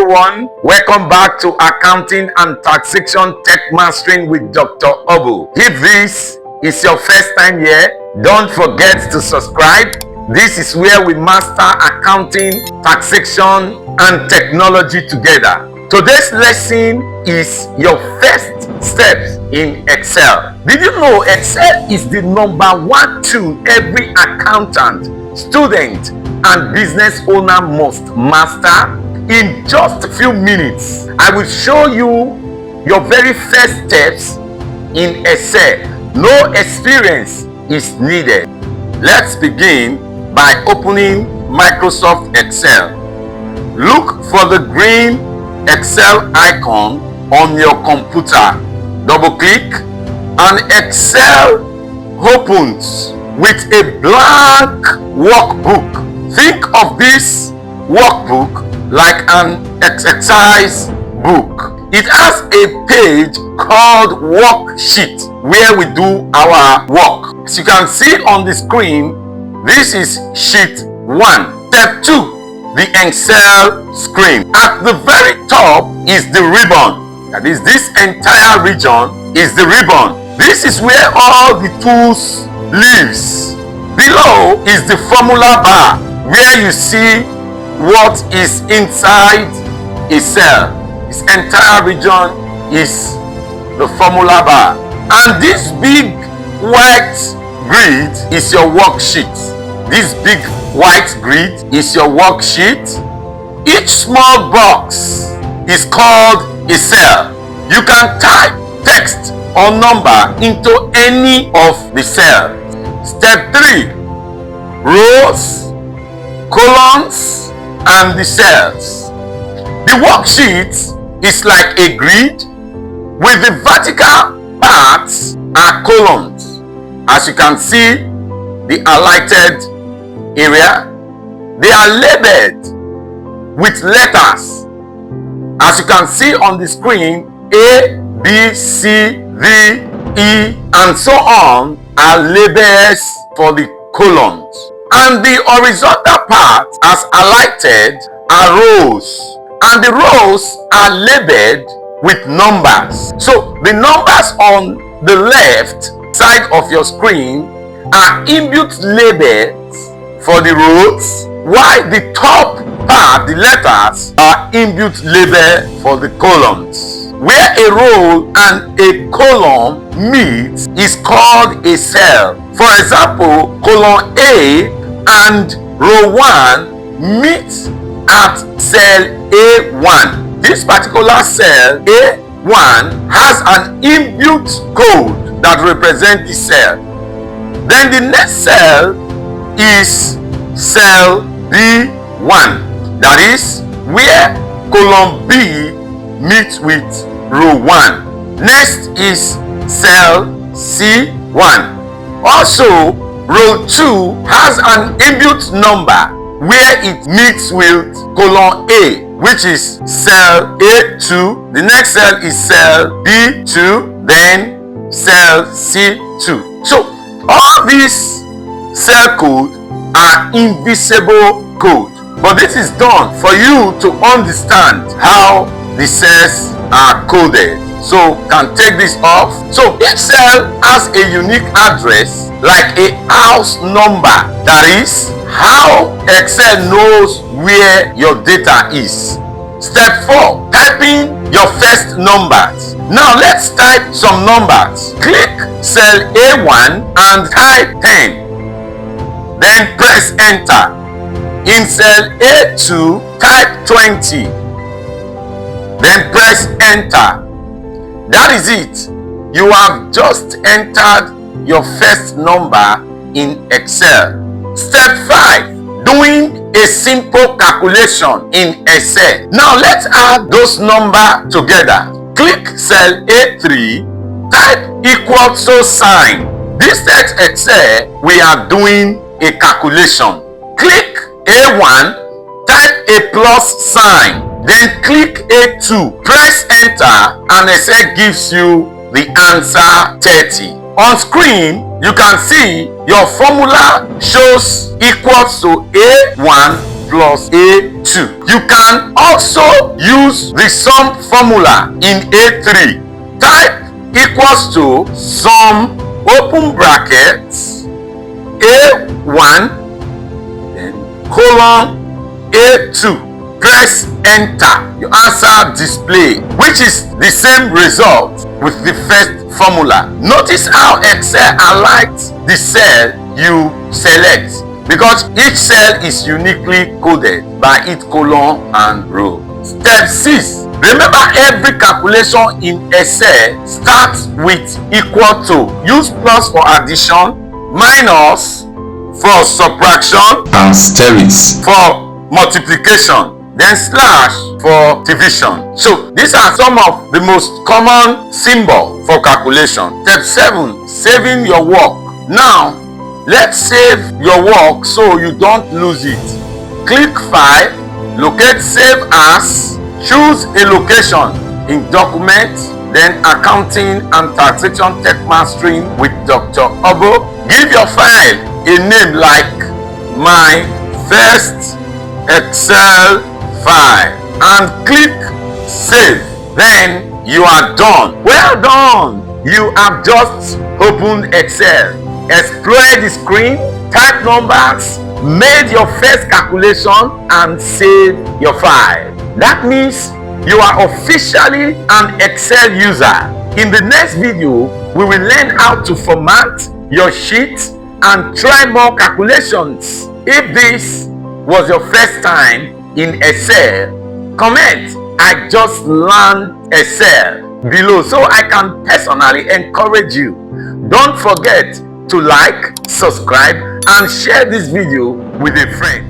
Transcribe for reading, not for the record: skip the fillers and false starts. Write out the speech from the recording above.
everyone. Welcome back to Accounting and Taxation Tech Mastering with Dr. Oboh. If this is your first time here, don't forget to subscribe. This is where we master accounting, taxation, and technology together. Today's lesson is your first steps in Excel. Did you know Excel is the #1 tool every accountant, student, and business owner must master? In just a few minutes, I will show you your very first steps in Excel. No experience is needed. Let's begin by opening Microsoft Excel. Look for the green Excel icon on your computer. Double click and Excel opens with a blank workbook. Think of this workbook like an exercise book. It has a page called Worksheet where we do our work. As you can see on the screen, this is sheet 1. Step 2, the Excel screen. At the very top is the ribbon. That is, this entire region is the ribbon. This is where all the tools lives. Below is the formula bar where you see what is inside a cell. This entire region is the formula bar. And this big white grid is your worksheet. This big white grid is your worksheet. Each small box is called a cell. You can type text or number into any of the cells. Step 3, rows, columns, and the cells. The worksheet is like a grid with the vertical parts are columns. As you can see, the highlighted area, they are labeled with letters. As you can see on the screen, A, B, C, D, E, and so on are labels for the columns. And the horizontal part as highlighted are rows, and the rows are labeled with numbers. So the numbers on the left side of your screen are inbuilt labels for the rows, while the top part, the letters, are inbuilt label for the columns. Where a row and a column meet is called a cell. For example, column A and row 1 meet at cell A1. This particular cell A1 has an inbuilt code that represents the cell. Then the next cell is cell B1. That is where column B meets with row 1. Next is cell C1. Also, row 2 has an inbuilt number where it meets with column A, which is cell A2. The next cell is cell B2, then cell C2. So all these cell codes are invisible code, but this is done for you to understand how the cells are coded. So can take this off. So each cell has a unique address like a house number. That is how Excel knows where your data is. Step 4, typing your first numbers. Now let's type some numbers. Click cell A1 and type 10. Then press enter. In cell A2, type 20. Then press enter. That is it. You have just entered your first number in Excel. Step 5, doing a simple calculation in Excel. Now let's add those numbers together. Click cell A3, type equal to sign. This text Excel, we are doing a calculation. Click A1, type a plus sign. Then click A2, press enter, and Excel gives you the answer 30. On screen, you can see your formula shows equals to A1 plus A2. You can also use the sum formula in A3. Type equals to sum open brackets A1 then colon A2. Press enter. Your answer display, which is the same result with the first formula. Notice how Excel highlights the cell you select because each cell is uniquely coded by its column and row. Step 6. Remember, every calculation in Excel starts with equal to. Use plus for addition, minus for subtraction, asterisk for multiplication, then slash for division. So these are some of the most common symbols for calculation. Step 7. Saving your work. Now let's save your work so you don't lose it. Click File, locate Save As, choose a location in Document, then Accounting and Taxation Tech Mastering with Dr. Oboh. Give your file a name like My First Excel File and click Save. Then you are done. Well done! You have just opened Excel, explored the screen, typed numbers, made your first calculation and saved your file. That means you are officially an Excel user. In the next video, we will learn how to format your sheet and try more calculations. If this was your first time in Excel, comment "I just learned Excel" below so I can personally encourage you. Don't forget to like, subscribe and share this video with a friend.